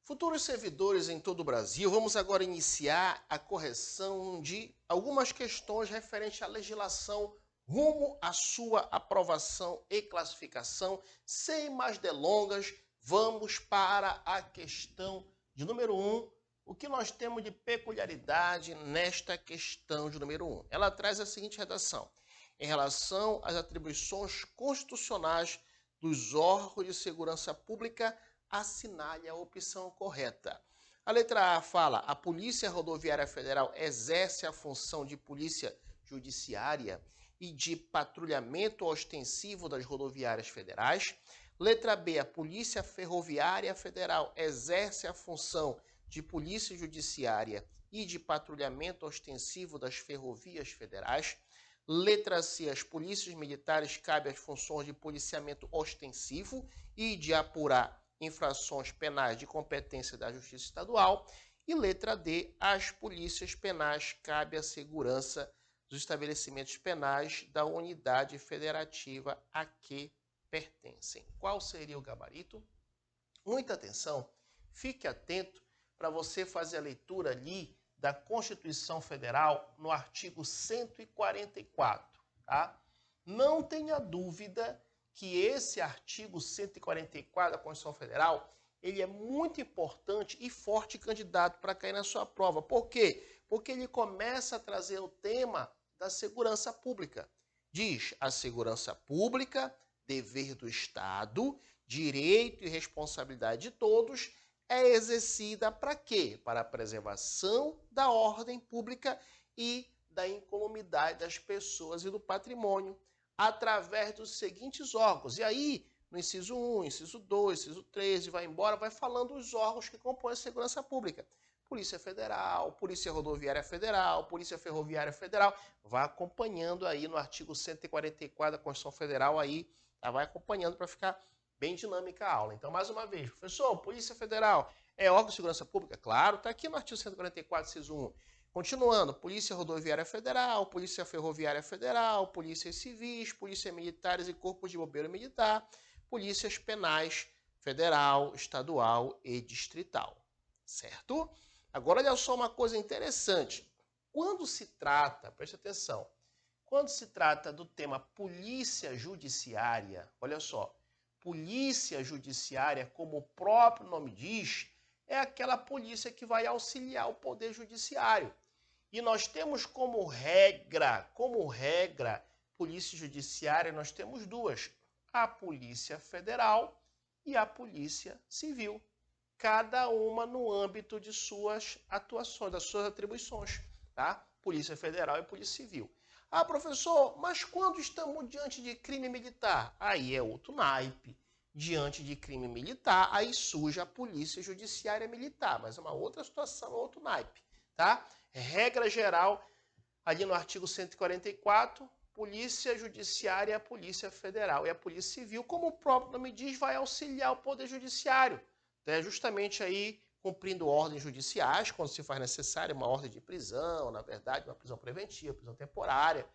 Futuros servidores em todo o Brasil, vamos agora iniciar a correção de algumas questões referentes à legislação rumo à sua aprovação e classificação. Sem mais delongas, vamos para a questão de número 1. O que nós temos de peculiaridade nesta questão de número 1? Ela traz a seguinte redação: em relação às atribuições constitucionais dos órgãos de segurança pública, assinale a opção correta. A letra A fala: a Polícia Rodoviária Federal exerce a função de polícia judiciária e de patrulhamento ostensivo das rodoviárias federais. Letra B, a Polícia Ferroviária Federal exerce a função de polícia judiciária e de patrulhamento ostensivo das ferrovias federais. Letra C, as polícias militares cabem as funções de policiamento ostensivo e de apurar infrações penais de competência da Justiça Estadual. E letra D, as polícias penais cabe a segurança dos estabelecimentos penais da unidade federativa a que pertencem. Qual seria o gabarito? Muita atenção, fique atento para você fazer a leitura ali da Constituição Federal no artigo 144, tá? Não tenha dúvida que esse artigo 144 da Constituição Federal, ele é muito importante e forte candidato para cair na sua prova. Por quê? Porque ele começa a trazer o tema da segurança pública. Diz: a segurança pública, dever do Estado, direito e responsabilidade de todos, é exercida para quê? Para a preservação da ordem pública e da incolumidade das pessoas e do patrimônio, através dos seguintes órgãos. E aí, no inciso 1, inciso 2, inciso 3, e vai embora, vai falando os órgãos que compõem a segurança pública. Polícia Federal, Polícia Rodoviária Federal, Polícia Ferroviária Federal. Vai acompanhando aí no artigo 144 da Constituição Federal, aí, tá? Vai acompanhando para ficar bem dinâmica a aula. Então, mais uma vez, professor, Polícia Federal é órgão de segurança pública? Claro, está aqui no artigo 144, inciso 1. Continuando, Polícia Rodoviária Federal, Polícia Ferroviária Federal, Polícias Civis, Polícia Militares e Corpos de Bombeiro Militar, Polícias Penais Federal, Estadual e Distrital. Certo? Agora, olha só uma coisa interessante. Quando se trata, preste atenção, quando se trata do tema Polícia Judiciária, olha só, Polícia Judiciária, como o próprio nome diz, é aquela polícia que vai auxiliar o Poder Judiciário. E nós temos como regra, Polícia Judiciária, nós temos duas: a Polícia Federal e a Polícia Civil. Cada uma no âmbito de suas atuações, das suas atribuições, tá? Polícia Federal e Polícia Civil. Ah, professor, mas quando estamos diante de crime militar? Aí é outro naipe. Diante de crime militar, aí surge a Polícia Judiciária Militar, mas é uma outra situação, outro naipe, tá? Regra geral, ali no artigo 144, Polícia Judiciária e a Polícia Federal. E a Polícia Civil, como o próprio nome diz, vai auxiliar o Poder Judiciário, né? Justamente aí cumprindo ordens judiciais, quando se faz necessário uma ordem de prisão, na verdade, uma prisão preventiva, prisão temporária,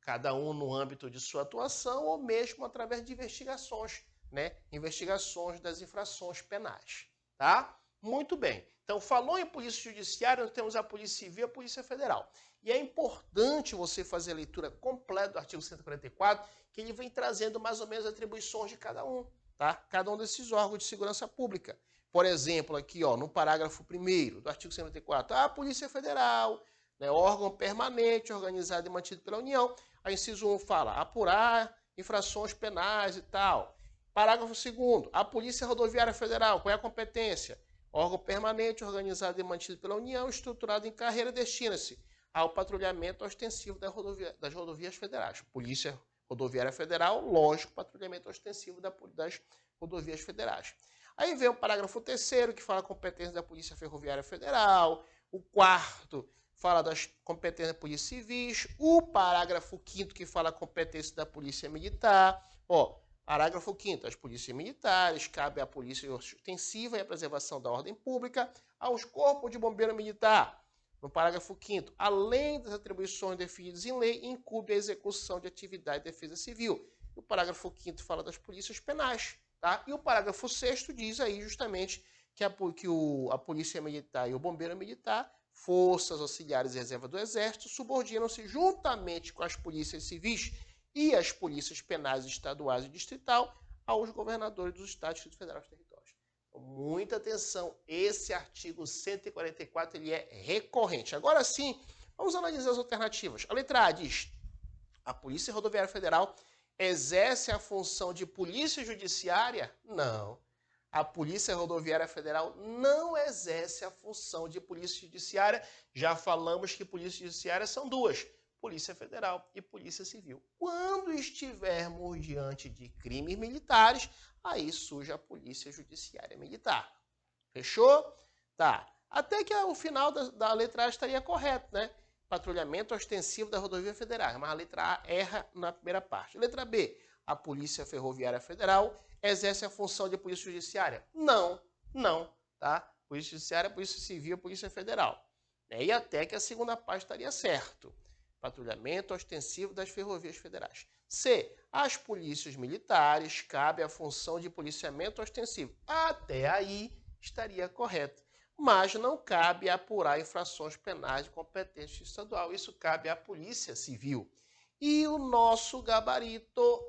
cada um no âmbito de sua atuação, ou mesmo através de investigações, né? Investigações das infrações penais, tá? Muito bem. Então, falou em Polícia Judiciária, nós temos a Polícia Civil e a Polícia Federal. E é importante você fazer a leitura completa do artigo 144, que ele vem trazendo mais ou menos atribuições de cada um, tá? Cada um desses órgãos de segurança pública. Por exemplo, aqui, ó, no parágrafo 1º do artigo 144, a Polícia Federal, né, órgão permanente, organizado e mantido pela União. A inciso 1 fala apurar infrações penais e tal. Parágrafo 2º, a Polícia Rodoviária Federal, qual é a competência? Órgão permanente, organizado e mantido pela União, estruturado em carreira, destina-se ao patrulhamento ostensivo das rodovias federais. Polícia Rodoviária Federal, lógico, patrulhamento ostensivo das rodovias federais. Aí vem o parágrafo 3º, que fala a competência da Polícia Ferroviária Federal. O 4º fala das competências da Polícia Civis. O parágrafo 5º, que fala a competência da Polícia Militar. Ó, parágrafo 5º, as polícias militares, cabe à polícia ostensiva e à preservação da ordem pública, aos corpos de bombeiro militar. No parágrafo 5º, além das atribuições definidas em lei, incumbe a execução de atividade de defesa civil. E o parágrafo 5º fala das polícias penais, tá? E o parágrafo 6º diz aí justamente a Polícia Militar e o Bombeiro Militar, Forças Auxiliares e Reserva do Exército, subordinam-se juntamente com as polícias civis e as polícias penais estaduais e distrital aos governadores dos estados, Distrito Federal e territórios. Então, muita atenção, esse artigo 144 ele é recorrente. Agora sim, vamos analisar as alternativas. A letra A diz: a Polícia Rodoviária Federal exerce a função de polícia judiciária? Não. A Polícia Rodoviária Federal não exerce a função de polícia judiciária. Já falamos que polícia judiciária são duas: Polícia Federal e Polícia Civil. Quando estivermos diante de crimes militares, aí surge a Polícia Judiciária Militar. Fechou? Tá. Até que o final da letra A estaria correto, né? Patrulhamento ostensivo da rodovia federal. Mas a letra A erra na primeira parte. Letra B, a Polícia Ferroviária Federal exerce a função de polícia judiciária? Não, tá? Polícia Judiciária, Polícia Civil, Polícia Federal. E até que a segunda parte estaria certo. Patrulhamento ostensivo das ferrovias federais. C, às polícias militares cabe a função de policiamento ostensivo. Até aí estaria correto. Mas não cabe apurar infrações penais de competência estadual. Isso cabe à Polícia Civil. E o nosso gabarito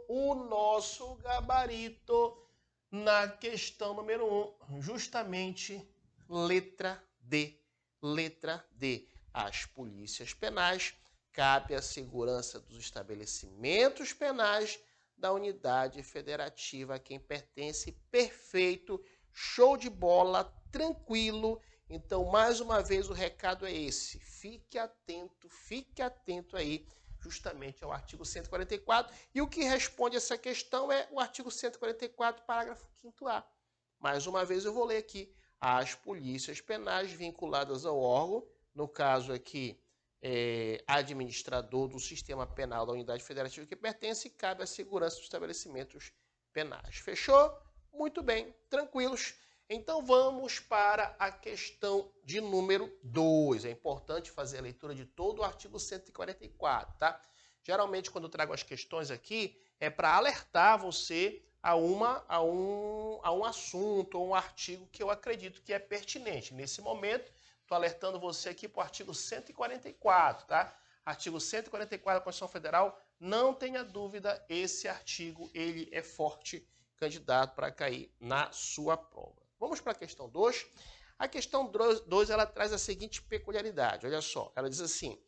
na questão número 1, justamente letra D. Letra D. Às polícias penais cabe a segurança dos estabelecimentos penais da unidade federativa a quem pertence. Perfeito, show de bola, tranquilo. Então, mais uma vez, o recado é esse. Fique atento aí, justamente ao artigo 144. E o que responde essa questão é o artigo 144, parágrafo 5º A. Mais uma vez, eu vou ler aqui. As polícias penais vinculadas ao órgão, no caso aqui, administrador do sistema penal da unidade federativa que pertence, cabe à segurança dos estabelecimentos penais. Fechou? Muito bem, tranquilos. Então vamos para a questão de número 2. É importante fazer a leitura de todo o artigo 144, tá? Geralmente, quando eu trago as questões aqui, é para alertar você a um assunto ou um artigo que eu acredito que é pertinente. Nesse momento, estou alertando você aqui para o artigo 144, tá? Artigo 144 da Constituição Federal, não tenha dúvida, esse artigo ele é forte candidato para cair na sua prova. Vamos para a questão 2. A questão 2 ela traz a seguinte peculiaridade, olha só, ela diz assim: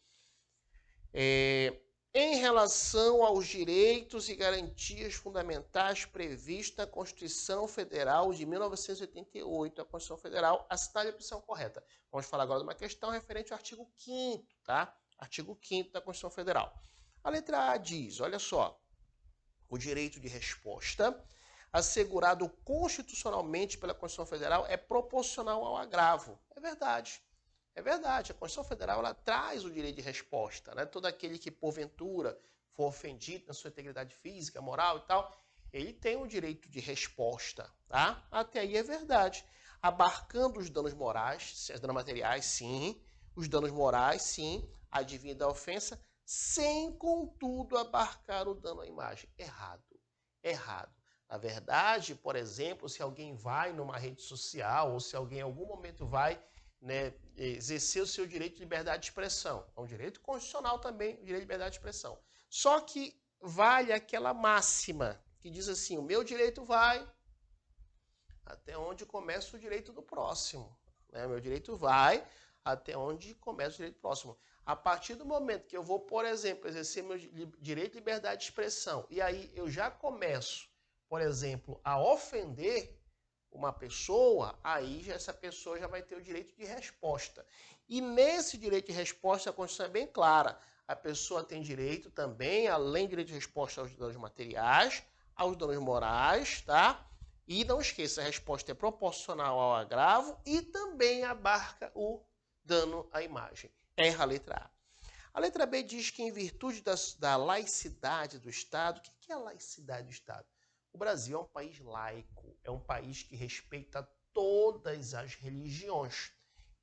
em relação aos direitos e garantias fundamentais previstos na Constituição Federal de 1988, a Constituição Federal, assinale a opção correta. Vamos falar agora de uma questão referente ao artigo 5º, tá? Artigo 5º da Constituição Federal. A letra A diz, olha só, o direito de resposta assegurado constitucionalmente pela Constituição Federal é proporcional ao agravo. É verdade. É verdade, a Constituição Federal ela traz o direito de resposta, né? Todo aquele que porventura for ofendido na sua integridade física, moral e tal, ele tem o direito de resposta, tá? Até aí é verdade. Abarcando os danos morais, os danos materiais, sim. Os danos morais, sim. Advindo da ofensa, sem, contudo, abarcar o dano à imagem. Errado. Na verdade, por exemplo, se alguém vai numa rede social ou se alguém em algum momento vai exercer o seu direito de liberdade de expressão. É um direito constitucional também, o direito de liberdade de expressão. Só que vale aquela máxima que diz assim, o meu direito vai até onde começa o direito do próximo. Né? Meu direito vai até onde começa o direito do próximo. A partir do momento que eu vou, por exemplo, exercer meu direito de liberdade de expressão, e aí eu já começo, por exemplo, a ofender uma pessoa, aí essa pessoa já vai ter o direito de resposta. E nesse direito de resposta, a Constituição é bem clara. A pessoa tem direito também, além do direito de resposta aos danos materiais, aos danos morais, tá? E não esqueça, a resposta é proporcional ao agravo e também abarca o dano à imagem. Erra a letra A. A letra B diz que em virtude da laicidade do Estado, o que é a laicidade do Estado? O Brasil é um país laico, é um país que respeita todas as religiões,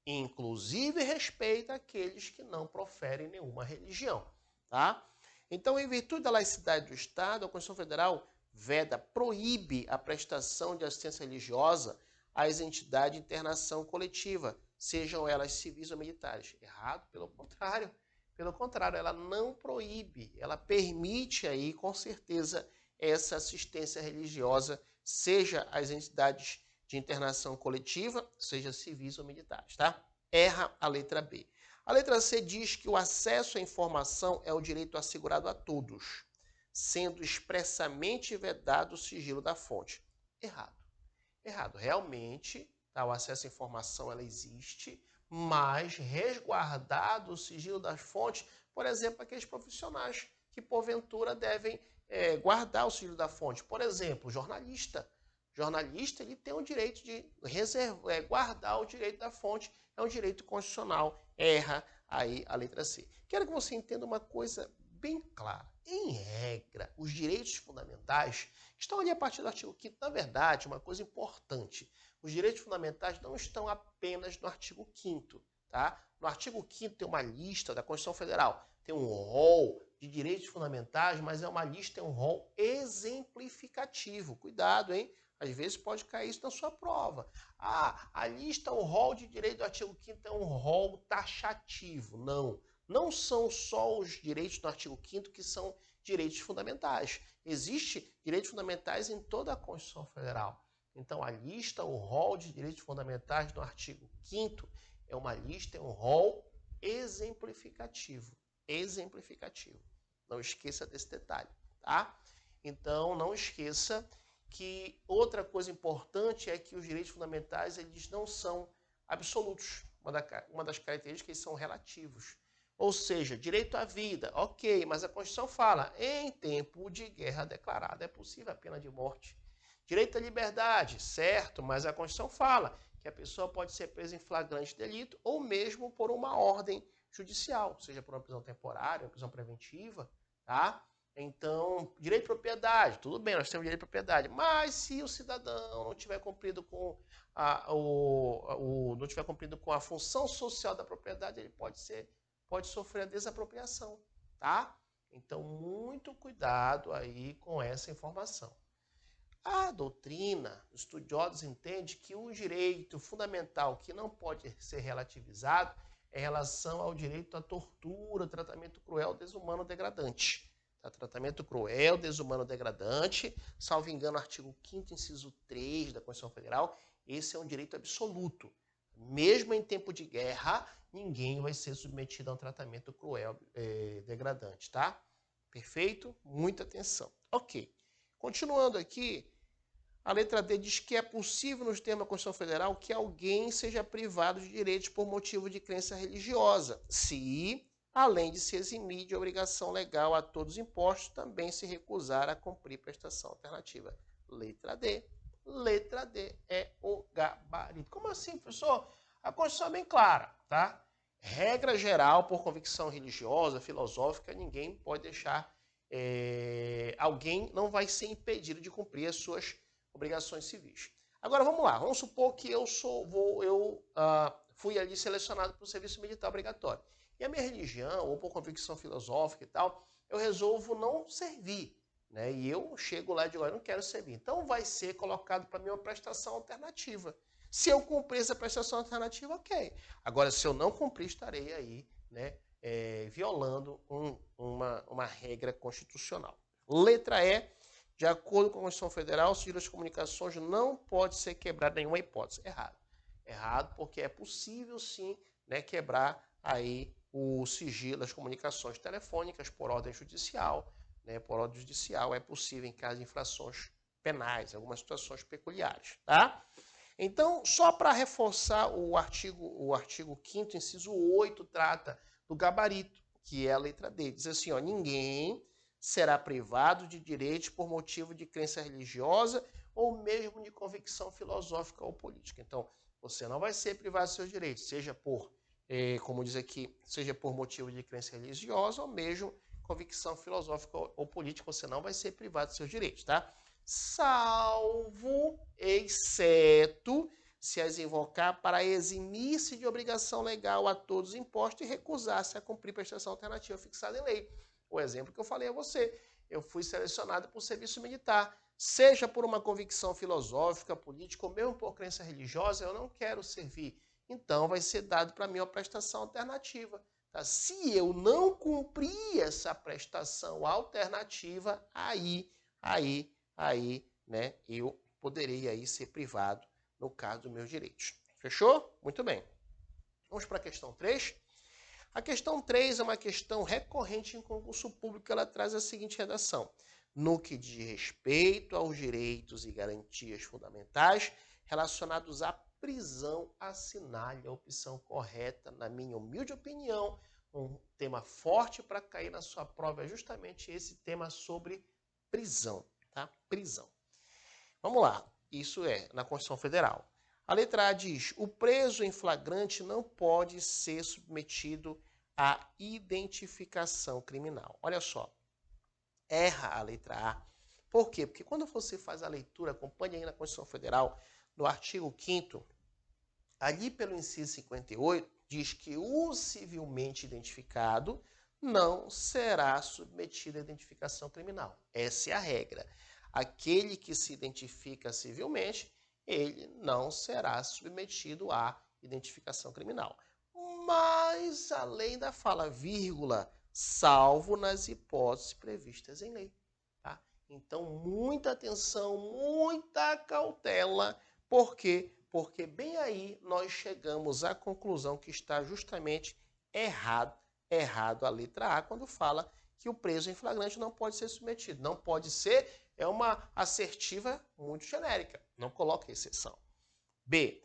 inclusive respeita aqueles que não proferem nenhuma religião, tá? Então, em virtude da laicidade do Estado, a Constituição Federal veda, proíbe a prestação de assistência religiosa às entidades de internação coletiva, sejam elas civis ou militares. Errado, pelo contrário. Pelo contrário, ela não proíbe, ela permite aí, com certeza, essa assistência religiosa, seja às entidades de internação coletiva, seja civis ou militares, tá? Erra a letra B. A letra C diz que o acesso à informação é o direito assegurado a todos, sendo expressamente vedado o sigilo da fonte. Errado. Errado. Realmente, tá, o acesso à informação ela existe, mas resguardado o sigilo das fontes, por exemplo, aqueles profissionais que porventura devem guardar o sigilo da fonte. Por exemplo, jornalista. Jornalista ele tem o direito de guardar o direito da fonte, é um direito constitucional. Erra aí a letra C. Quero que você entenda uma coisa bem clara. Em regra, os direitos fundamentais estão ali a partir do artigo 5º. Na verdade, uma coisa importante, os direitos fundamentais não estão apenas no artigo 5º, tá? No artigo 5º tem uma lista da Constituição Federal, tem um rol de direitos fundamentais, mas é uma lista, é um rol exemplificativo. Cuidado, hein? Às vezes pode cair isso na sua prova. Ah, a lista, o rol de direito do artigo 5º é um rol taxativo. Não. Não são só os direitos do artigo 5º que são direitos fundamentais. Existem direitos fundamentais em toda a Constituição Federal. Então, a lista, o rol de direitos fundamentais do artigo 5º é uma lista, é um rol exemplificativo. Exemplificativo. Não esqueça desse detalhe, tá? Então, não esqueça que outra coisa importante é que os direitos fundamentais eles não são absolutos. Uma das características é que eles são relativos. Ou seja, direito à vida, ok, mas a Constituição fala, em tempo de guerra declarada é possível a pena de morte. Direito à liberdade, certo, mas a Constituição fala que a pessoa pode ser presa em flagrante delito ou mesmo por uma ordem judicial, seja por uma prisão temporária, uma prisão preventiva, tá? Então, direito de propriedade, tudo bem, nós temos direito de propriedade, mas se o cidadão não tiver cumprido com não tiver cumprido com a função social da propriedade, ele pode sofrer a desapropriação, tá? Então, muito cuidado aí com essa informação. A doutrina, os estudiosos entendem que o direito fundamental que não pode ser relativizado é em relação ao direito à tortura, tratamento cruel, desumano, degradante. Tá? Tratamento cruel, desumano, degradante, salvo engano, artigo 5º, inciso 3 da Constituição Federal, esse é um direito absoluto. Mesmo em tempo de guerra, ninguém vai ser submetido a um tratamento cruel, degradante, tá? Perfeito? Muita atenção. Ok. Continuando aqui, a letra D diz que é possível, nos termos da Constituição Federal, que alguém seja privado de direitos por motivo de crença religiosa, se, além de se eximir de obrigação legal a todos os impostos, também se recusar a cumprir prestação alternativa. Letra D. Letra D é o gabarito. Como assim, professor? A Constituição é bem clara, tá? Regra geral, por convicção religiosa, filosófica, ninguém pode deixar... alguém não vai ser impedido de cumprir as suas obrigações civis. Agora, vamos lá. Vamos supor que eu fui ali selecionado para o serviço militar obrigatório. E a minha religião, ou por convicção filosófica e tal, eu resolvo não servir. Né? E eu chego lá e digo, eu não quero servir. Então vai ser colocado para mim uma prestação alternativa. Se eu cumprir essa prestação alternativa, ok. Agora, se eu não cumprir, estarei aí, né, violando uma regra constitucional. Letra E, de acordo com a Constituição Federal, o sigilo das comunicações não pode ser quebrado em nenhuma hipótese. Errado. Errado, porque é possível sim, né, quebrar aí o sigilo das comunicações telefônicas por ordem judicial. Né, por ordem judicial é possível em caso de infrações penais, algumas situações peculiares, tá? Então, só para reforçar o artigo 5º, inciso 8, trata do gabarito, que é a letra D. Diz assim, ó, ninguém será privado de direitos por motivo de crença religiosa ou mesmo de convicção filosófica ou política. Então, você não vai ser privado dos seus direitos, seja por, como diz aqui, seja por motivo de crença religiosa ou mesmo convicção filosófica ou política, você não vai ser privado dos seus direitos, tá? Salvo, exceto, se as invocar para eximir-se de obrigação legal a todos os impostos e recusar-se a cumprir prestação alternativa fixada em lei. O exemplo que eu falei a você, eu fui selecionado para o serviço militar. seja por uma convicção filosófica, política ou mesmo por crença religiosa, eu não quero servir. Então vai ser dado para mim uma prestação alternativa. Tá? Se eu não cumprir essa prestação alternativa, aí, né, eu poderei aí ser privado no caso dos meus direitos. Fechou? Muito bem. Vamos para a questão 3. A questão 3 é uma questão recorrente em concurso público. Ela traz a seguinte redação. No que diz respeito aos direitos e garantias fundamentais relacionados à prisão, assinale a opção correta. Na minha humilde opinião, um tema forte para cair na sua prova é justamente esse tema sobre prisão. Tá? Prisão. Vamos lá. Isso é na Constituição Federal. A letra A diz: o preso em flagrante não pode ser submetido à identificação criminal. Olha só, erra a letra A. Por quê? Porque quando você faz a leitura, acompanhe aí na Constituição Federal, no artigo 5º, ali pelo inciso 58, diz que o civilmente identificado não será submetido à identificação criminal. Essa é a regra. Aquele que se identifica civilmente, ele não será submetido à identificação criminal. Mas a lei ainda fala, vírgula, salvo nas hipóteses previstas em lei. Tá? Então, muita atenção, muita cautela. Por quê? Porque bem aí nós chegamos à conclusão que está justamente errado a letra A, quando fala que o preso em flagrante não pode ser submetido. Não pode ser, é uma assertiva muito genérica, não coloca exceção. B.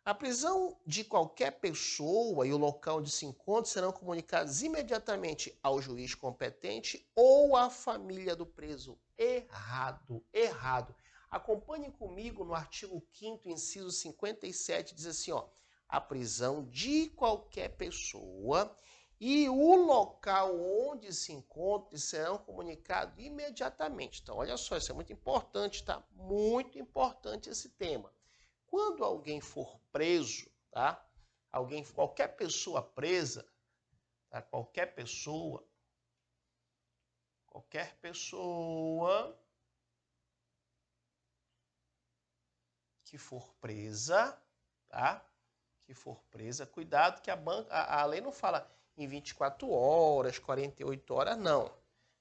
A prisão de qualquer pessoa e o local onde se encontra serão comunicados imediatamente ao juiz competente ou à família do preso. Errado. Acompanhe comigo no artigo 5º, inciso 57, diz assim, ó, a prisão de qualquer pessoa e o local onde se encontra serão comunicados imediatamente. Então, olha só, isso é muito importante, tá? Muito importante esse tema. Quando alguém for preso, tá? Qualquer pessoa presa, tá? Qualquer pessoa que for presa, tá? Que for presa, cuidado que a lei não fala em 24 horas, 48 horas, não.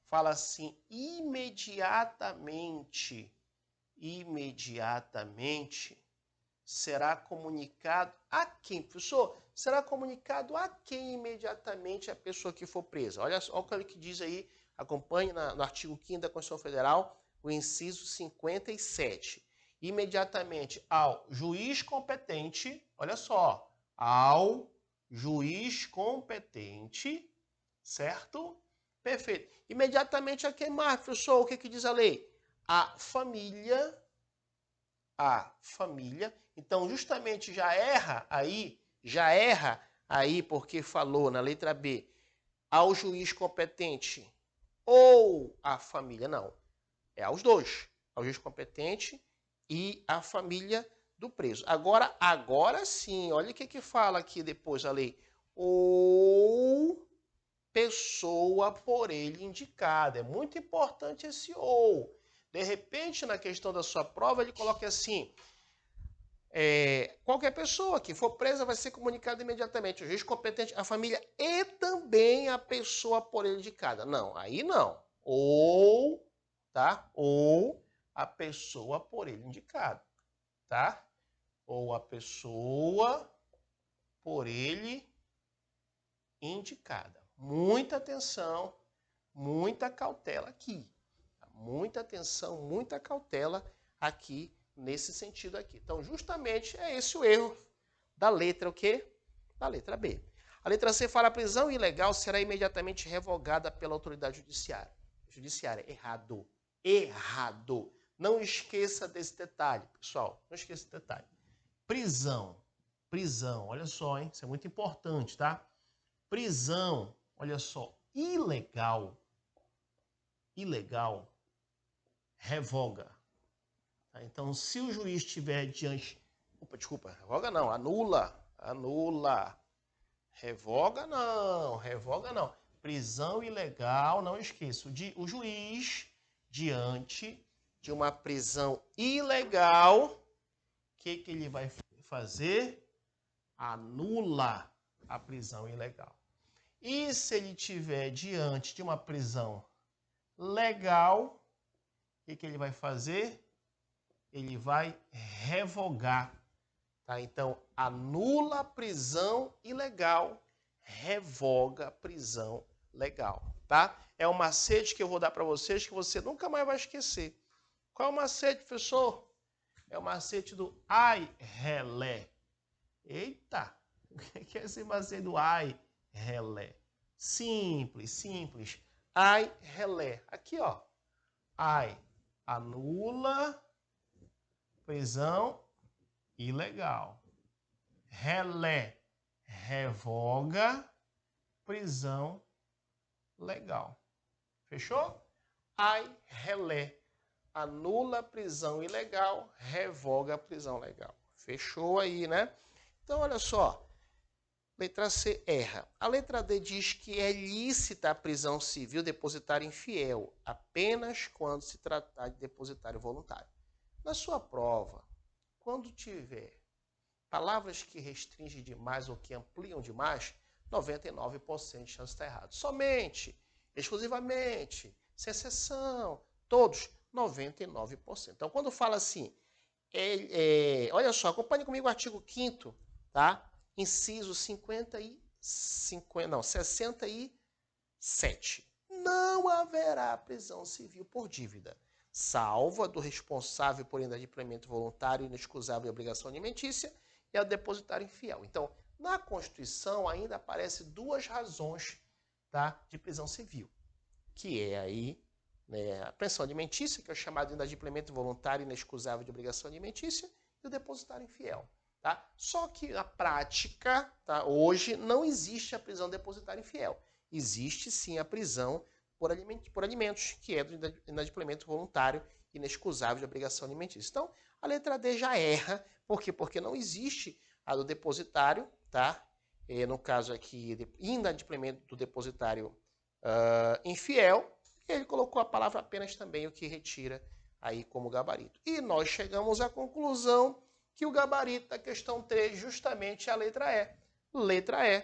Fala assim, imediatamente será comunicado a quem? Professor, será comunicado a quem imediatamente a pessoa que for presa? Olha o que diz aí, acompanhe no artigo 5º da Constituição Federal, o inciso 57. Imediatamente ao juiz competente, olha só, ao juiz competente, certo? Perfeito. Imediatamente a quem mais, professor? O que diz a lei? A família. Então, justamente já erra aí porque falou na letra B, ao juiz competente ou à família. Não, é aos dois, ao juiz competente e à família do preso. Agora sim, olha o que fala aqui depois a lei. Ou pessoa por ele indicada. É muito importante esse ou. De repente, na questão da sua prova, ele coloca assim, qualquer pessoa que for presa vai ser comunicada imediatamente. O juiz competente, a família e também a pessoa por ele indicada. Não, aí não. Ou, tá? Ou a pessoa por ele indicada, tá? Ou a pessoa por ele indicada. Muita atenção, muita cautela aqui. Muita atenção, muita cautela aqui, nesse sentido aqui. Então, justamente é esse o erro da letra o quê? Da letra B. A letra C fala: a prisão ilegal será imediatamente revogada pela autoridade judiciária. Errado. Não esqueça desse detalhe, pessoal. Não esqueça desse detalhe. Prisão, olha só, hein? Isso é muito importante, tá? Prisão, olha só, ilegal, revoga. Tá? Então, se o juiz estiver diante... revoga não, anula. Revoga não. Prisão ilegal, não esqueça. O juiz, diante de uma prisão ilegal, o que ele vai fazer? Anula a prisão ilegal. E se ele estiver diante de uma prisão legal, o que ele vai fazer? Ele vai revogar. Tá? Então, anula a prisão ilegal, revoga a prisão legal. Tá? É um macete que eu vou dar para vocês que você nunca mais vai esquecer. Qual é o macete, professor? É o macete do ai, relé. Eita! O que é esse macete do ai, relé? Simples, simples. Ai, relé. Aqui, ó. Ai, anula prisão ilegal. Relé, revoga prisão legal. Fechou? Ai, relé, anula prisão ilegal, revoga a prisão legal. Fechou aí, né? Então, olha só. Letra C, erra. A letra D diz que é lícita a prisão civil depositário infiel, apenas quando se tratar de depositário voluntário. Na sua prova, quando tiver palavras que restringem demais ou que ampliam demais, 99% de chance de estar errado. Somente, exclusivamente, sem exceção, todos, 99%. Então, quando fala assim, olha só, acompanhe comigo o artigo 5º, tá? Inciso 67. Não haverá prisão civil por dívida, salvo a do responsável por inadimplemento voluntário, inexcusável e obrigação alimentícia e a do depositário infiel. Então, na Constituição ainda aparecem duas razões, tá, de prisão civil, que é aí, né, a pensão alimentícia, que é o chamado de inadimplemento voluntário, inexcusável de obrigação alimentícia, e o depositário infiel. Tá? Só que na prática, tá, hoje, não existe a prisão depositária infiel. Existe sim a prisão por alimentos, que é do inadimplemento voluntário inexcusável de obrigação alimentícia. Então, a letra D já erra. Por quê? Porque não existe a do depositário, tá? No caso aqui, inadimplemento do depositário infiel. Ele colocou a palavra apenas também, o que retira aí como gabarito. E nós chegamos à conclusão que o gabarito da questão 3 justamente é a letra E. Letra E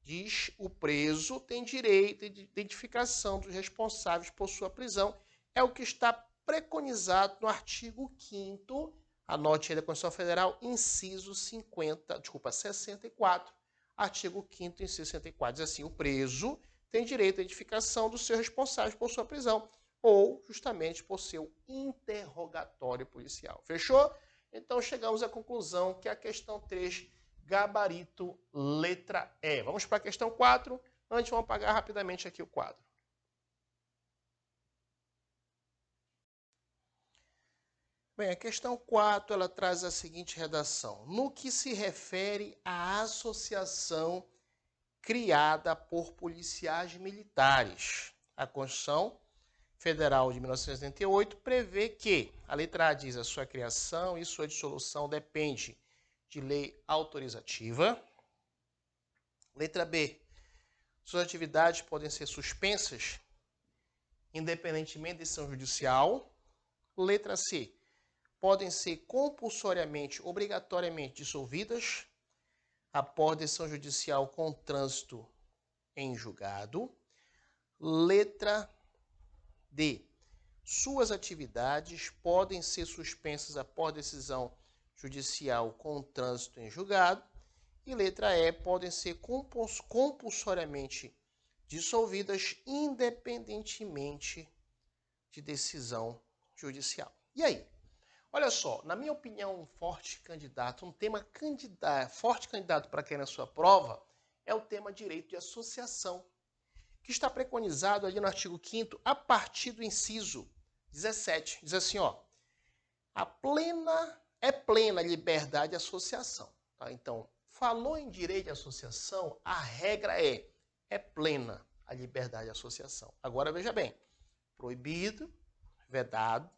diz: o preso tem direito de identificação dos responsáveis por sua prisão. É o que está preconizado no artigo 5º, anote aí da Constituição Federal, inciso 64, artigo 5º, inciso 64. Diz assim: o preso tem direito à identificação dos seus responsáveis por sua prisão ou justamente por seu interrogatório policial. Fechou? Então, chegamos à conclusão que a questão 3, gabarito, letra E. Vamos para a questão 4. Antes, vamos apagar rapidamente aqui o quadro. Bem, a questão 4, ela traz a seguinte redação. No que se refere à associação criada por policiais militares, a Constituição Federal de 1988 prevê que a letra A diz: a sua criação e sua dissolução depende de lei autorizativa. Letra B: suas atividades podem ser suspensas independentemente de decisão judicial. Letra C: podem ser compulsoriamente, obrigatoriamente dissolvidas após decisão judicial com trânsito em julgado. Letra D: suas atividades podem ser suspensas após decisão judicial com trânsito em julgado. E letra E: podem ser compulsoriamente dissolvidas independentemente de decisão judicial. E aí? Olha só, na minha opinião, um forte candidato, forte candidato para cair na sua prova é o tema direito de associação, que está preconizado ali no artigo 5º, a partir do inciso 17. Diz assim, ó: é plena liberdade de associação. Tá? Então, falou em direito de associação, a regra é plena a liberdade de associação. Agora, veja bem, proibido, vedado,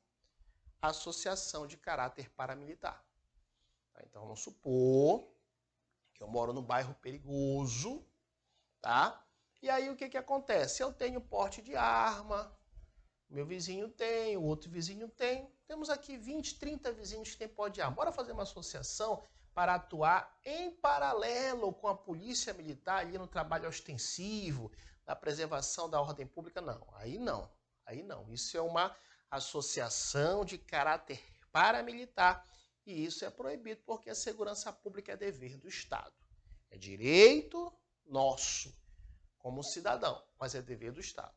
associação de caráter paramilitar. Tá? Então, vamos supor que eu moro num bairro perigoso, tá? E aí o que acontece? Eu tenho porte de arma, Meu vizinho tem, o outro vizinho tem. Temos aqui 20, 30 vizinhos que têm pó de arma. Bora fazer uma associação para atuar em paralelo com a polícia militar ali no trabalho ostensivo, na preservação da ordem pública? Não, aí não. Aí não. Isso é uma associação de caráter paramilitar e isso é proibido porque a segurança pública é dever do Estado. É direito nosso como cidadão, mas é dever do Estado,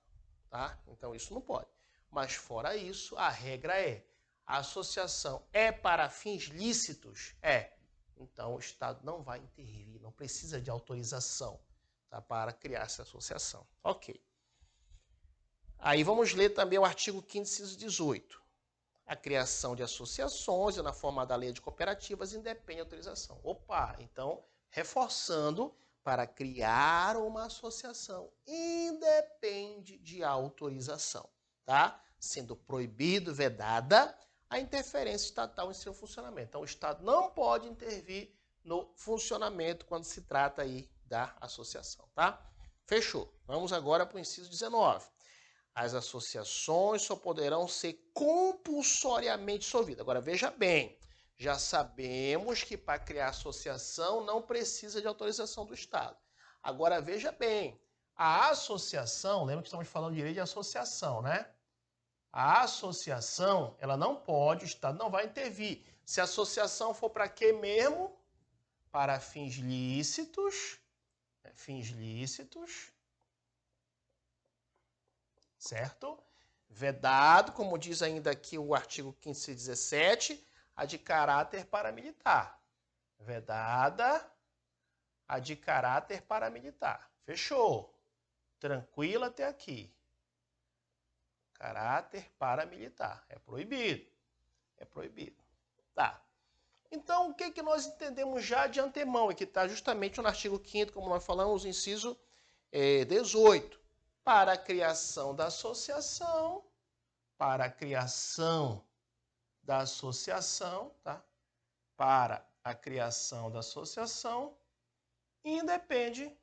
tá? Então isso não pode. Mas fora isso, a regra é: a associação é para fins lícitos? É. Então o Estado não vai intervir, não precisa de autorização, tá, para criar essa associação. Ok. Aí vamos ler também o artigo 5º, inciso 18. A criação de associações na forma da lei de cooperativas independe de autorização. Opa, então, reforçando, para criar uma associação independe de autorização, tá? Sendo proibido, vedada, a interferência estatal em seu funcionamento. Então, o Estado não pode intervir no funcionamento quando se trata aí da associação, tá? Fechou. Vamos agora para o inciso 19. As associações só poderão ser compulsoriamente dissolvidas. Agora, veja bem, já sabemos que para criar associação não precisa de autorização do Estado. Agora, veja bem, a associação, lembra que estamos falando de direito de associação, né? A associação, ela não pode, o Estado não vai intervir. Se a associação for para quê mesmo? Para fins lícitos, certo? Vedado, como diz ainda aqui o artigo 5º e 17, a de caráter paramilitar. Vedada a de caráter paramilitar. Fechou? Tranquilo até aqui. Caráter paramilitar. É proibido. É proibido. Tá. Então, o que nós entendemos já de antemão? E que está justamente no artigo 5º, como nós falamos, inciso 18. Para a criação da associação, tá? Para a criação da associação, independe,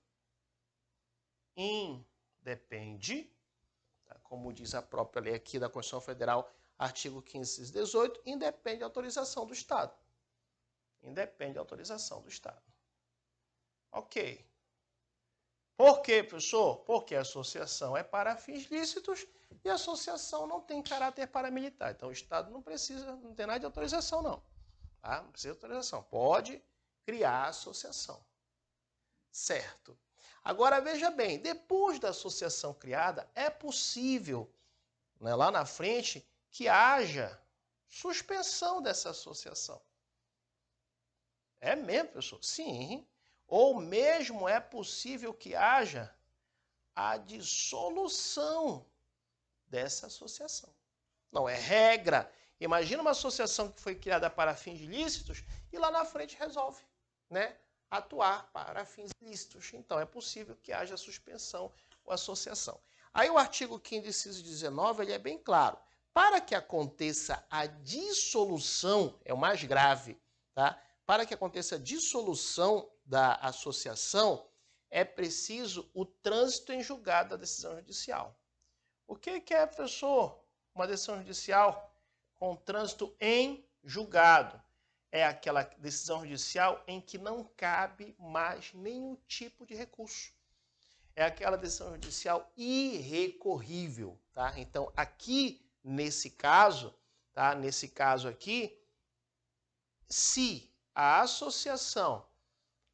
tá? Como diz a própria lei aqui da Constituição Federal, artigo 5º, 18, independe da autorização do Estado. Independe da autorização do Estado. Ok. Por quê, professor? Porque a associação é para fins lícitos e a associação não tem caráter paramilitar. Então, o Estado não precisa, não tem nada de autorização, não. Tá? Não precisa de autorização. Pode criar a associação. Certo. Agora, veja bem, depois da associação criada, é possível, né, lá na frente, que haja suspensão dessa associação. É mesmo, professor? Sim. Ou mesmo é possível que haja a dissolução dessa associação. Não é regra. Imagina uma associação que foi criada para fins ilícitos e lá na frente resolve, né, atuar para fins ilícitos. Então é possível que haja suspensão ou associação. Aí o artigo 5º, inciso 19, ele é bem claro. Para que aconteça a dissolução, é o mais grave, tá? Para que aconteça a dissolução da associação, é preciso o trânsito em julgado da decisão judicial. O que é, professor, uma decisão judicial com trânsito em julgado? É aquela decisão judicial em que não cabe mais nenhum tipo de recurso. É aquela decisão judicial irrecorrível, tá? Então, aqui, nesse caso, tá? Nesse caso aqui, se a associação,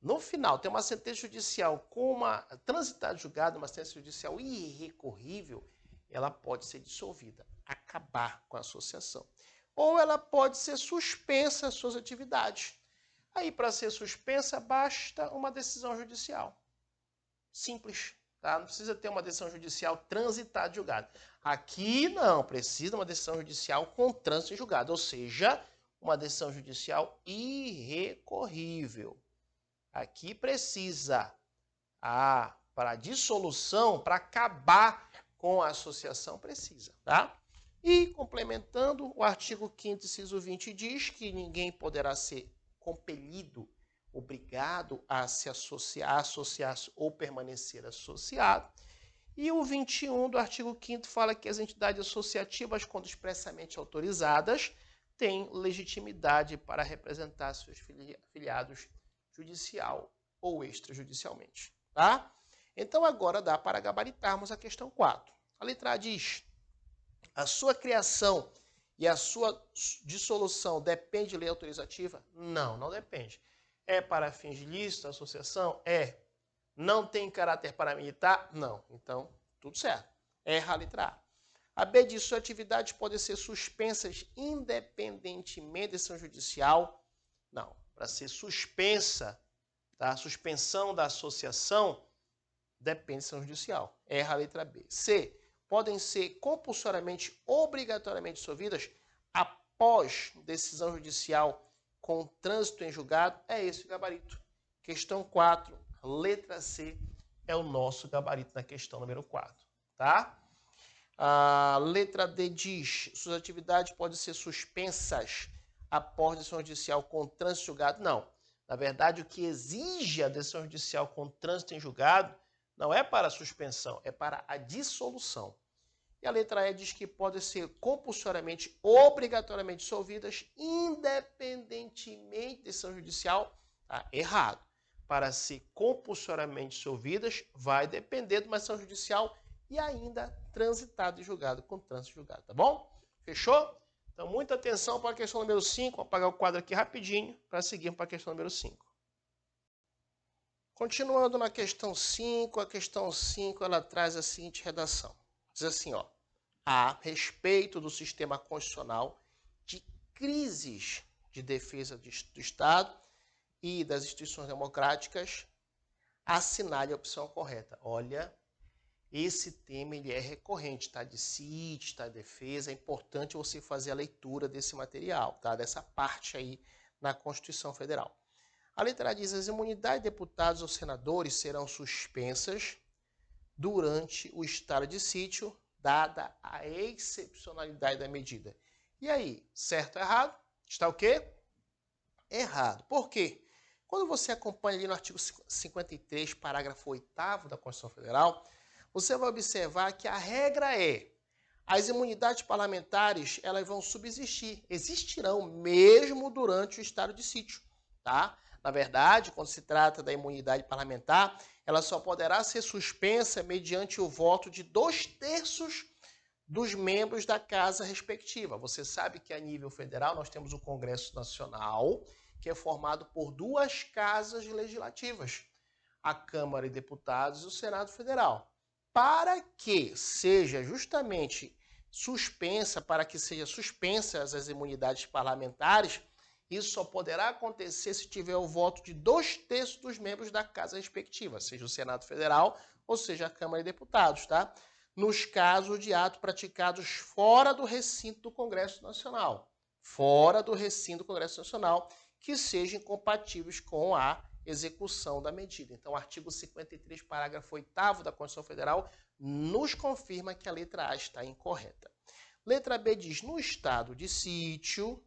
no final, tem uma sentença judicial com uma transitada julgada, uma sentença judicial irrecorrível, ela pode ser dissolvida, acabar com a associação. Ou ela pode ser suspensa as suas atividades. Aí, para ser suspensa, basta uma decisão judicial. Simples, tá? Não precisa ter uma decisão judicial transitada julgada. Aqui, não, precisa uma decisão judicial com trânsito em julgado, ou seja, uma decisão judicial irrecorrível. Aqui precisa, para dissolução, para acabar com a associação, precisa, tá? E, complementando, o artigo 5º, inciso 20, diz que ninguém poderá ser compelido, obrigado a se associar ou permanecer associado. E o 21 do artigo 5º fala que as entidades associativas, quando expressamente autorizadas, têm legitimidade para representar seus filiados judicial ou extrajudicialmente, tá? Então agora dá para gabaritarmos a questão 4. A letra A diz: a sua criação e a sua dissolução depende de lei autorizativa? Não, não depende. É para fins de lícito, associação? É. Não tem caráter paramilitar? Não. Então, tudo certo. Erra a letra A. A B diz: suas atividades podem ser suspensas independentemente de decisão judicial? Não. Para ser suspensa, tá? A suspensão da associação depende de decisão judicial. Erra a letra B. C. Podem ser compulsoriamente, obrigatoriamente dissolvidas após decisão judicial com trânsito em julgado? É esse o gabarito. Questão 4, letra C, é o nosso gabarito na questão número 4, tá? A letra D diz: suas atividades podem ser suspensas após decisão judicial com trânsito em julgado? Não. Na verdade, o que exige a decisão judicial com trânsito em julgado não é para a suspensão, é para a dissolução. E a letra E diz que podem ser compulsoriamente, obrigatoriamente dissolvidas, independentemente de decisão judicial. Tá? Errado. Para ser compulsoriamente dissolvidas, vai depender de uma decisão judicial e ainda transitado e julgado com trânsito julgado, tá bom? Fechou? Então, muita atenção para a questão número 5. Vou apagar o quadro aqui rapidinho para seguirmos para a questão número 5. Continuando na questão 5, a questão 5 ela traz a seguinte redação. Diz assim, ó: a respeito do sistema constitucional de crises de defesa do Estado e das instituições democráticas, assinale a opção correta. Olha, esse tema ele é recorrente, tá? De sítio, tá? Defesa. É importante você fazer a leitura desse material, tá? Dessa parte aí na Constituição Federal. A letra A diz: as imunidades de deputados ou senadores serão suspensas durante o estado de sítio, dada a excepcionalidade da medida. E aí, certo ou errado? Está o quê? Errado. Por quê? Quando você acompanha ali no artigo 53, parágrafo 8º da Constituição Federal, você vai observar que a regra é: as imunidades parlamentares elas vão subsistir, existirão mesmo durante o estado de sítio, tá? Na verdade, quando se trata da imunidade parlamentar, ela só poderá ser suspensa mediante o voto de 2/3 dos membros da casa respectiva. Você sabe que a nível federal nós temos o Congresso Nacional, que é formado por 2 casas legislativas, a Câmara de Deputados e o Senado Federal. Para que seja justamente suspensa, para que sejam suspensas as imunidades parlamentares, isso só poderá acontecer se tiver o voto de 2/3 dos membros da casa respectiva, seja o Senado Federal ou seja a Câmara de Deputados, tá? Nos casos de atos praticados fora do recinto do Congresso Nacional. Fora do recinto do Congresso Nacional, que sejam incompatíveis com a execução da medida. Então, o artigo 53, parágrafo 8º da Constituição Federal, nos confirma que a letra A está incorreta. Letra B diz: no estado de sítio,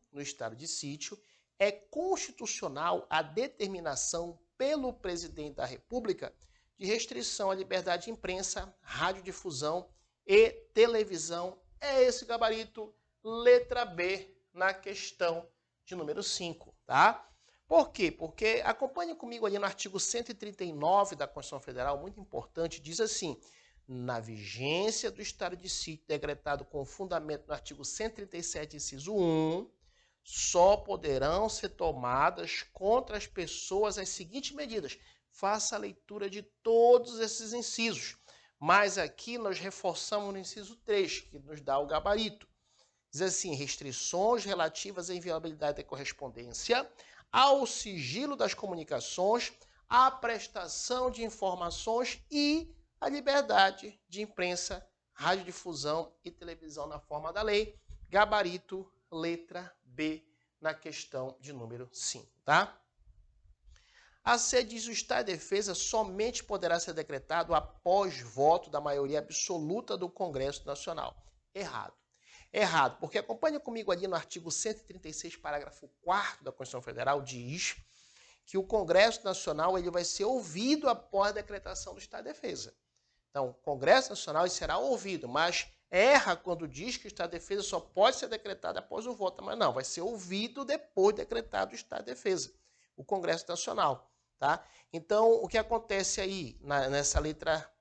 é constitucional a determinação pelo presidente da República de restrição à liberdade de imprensa, radiodifusão e televisão. É esse gabarito, letra B, na questão de número 5, tá? Por quê? Porque, acompanhe comigo ali no artigo 139 da Constituição Federal, muito importante, diz assim: na vigência do estado de sítio decretado com fundamento no artigo 137, inciso 1, só poderão ser tomadas contra as pessoas as seguintes medidas. Faça a leitura de todos esses incisos, mas aqui nós reforçamos no inciso 3, que nos dá o gabarito. Diz assim: restrições relativas à inviolabilidade da correspondência, ao sigilo das comunicações, à prestação de informações e à liberdade de imprensa, radiodifusão e televisão na forma da lei. Gabarito, letra B, na questão de número 5, tá? A C diz: o estado de defesa somente poderá ser decretado após voto da maioria absoluta do Congresso Nacional. Errado. Errado, porque acompanha comigo ali no artigo 136, parágrafo 4º da Constituição Federal, diz que o Congresso Nacional ele vai ser ouvido após a decretação do estado de defesa. Então, o Congresso Nacional será ouvido, mas erra quando diz que o estado de defesa só pode ser decretado após o voto. Mas não, vai ser ouvido depois de decretado o estado de defesa, o Congresso Nacional. Tá? Então, o que acontece aí nessa letra,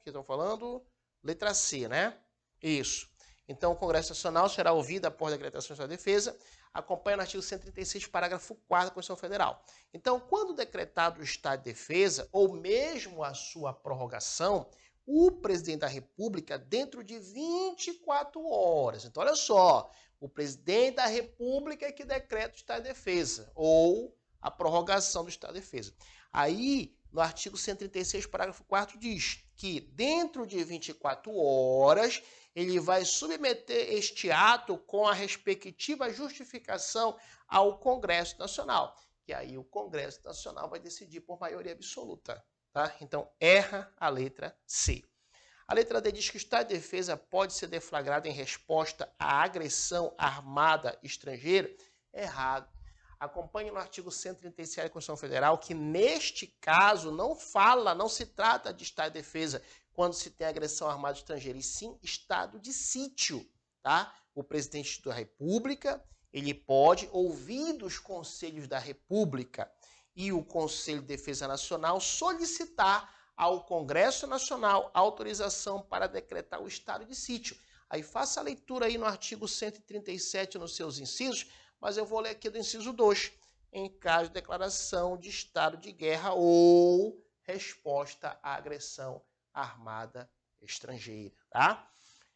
que estão falando? Letra C, né? Isso. Então, o Congresso Nacional será ouvido após a decretação do estado de defesa, acompanha no artigo 136, parágrafo 4º da Constituição Federal. Então, quando decretado o estado de defesa, ou mesmo a sua prorrogação, o presidente da República, dentro de 24 horas. Então, olha só, o presidente da República é que decreta o estado de defesa, ou a prorrogação do estado de defesa. Aí, no artigo 136, parágrafo 4º, diz que dentro de 24 horas ele vai submeter este ato com a respectiva justificação ao Congresso Nacional, que aí o Congresso Nacional vai decidir por maioria absoluta. Tá? Então, erra a letra C. A letra D diz que o estado de defesa pode ser deflagrado em resposta à agressão armada estrangeira. Errado. Acompanhe no artigo 137 da Constituição Federal que, neste caso, não se trata de estado de defesa quando se tem agressão armada estrangeira, e sim estado de sítio. Tá? O presidente da República, ele pode, ouvindo os conselhos da República e o Conselho de Defesa Nacional, solicitar ao Congresso Nacional autorização para decretar o estado de sítio. Aí faça a leitura aí no artigo 137 nos seus incisos, mas eu vou ler aqui do inciso 2, em caso de declaração de estado de guerra ou resposta à agressão armada estrangeira, tá?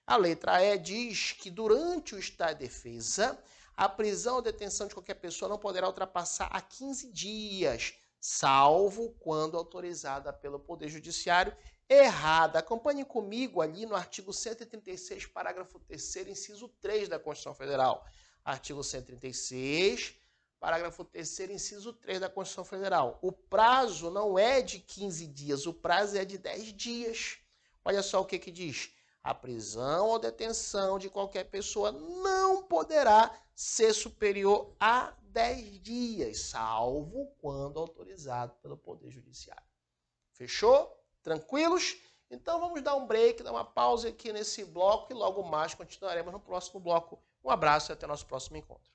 A letra E diz que durante o estado de defesa, a prisão ou detenção de qualquer pessoa não poderá ultrapassar a 15 dias, salvo quando autorizada pelo Poder Judiciário. Errada. Acompanhe comigo ali no artigo 136, parágrafo 3º, inciso 3 da Constituição Federal. Artigo 136, parágrafo 3º, inciso 3 da Constituição Federal. O prazo não é de 15 dias, o prazo é de 10 dias. Olha só o que diz. A prisão ou detenção de qualquer pessoa não poderá ser superior a 10 dias, salvo quando autorizado pelo Poder Judiciário. Fechou? Tranquilos? Então vamos dar um break, dar uma pausa aqui nesse bloco e logo mais continuaremos no próximo bloco. Um abraço e até o nosso próximo encontro.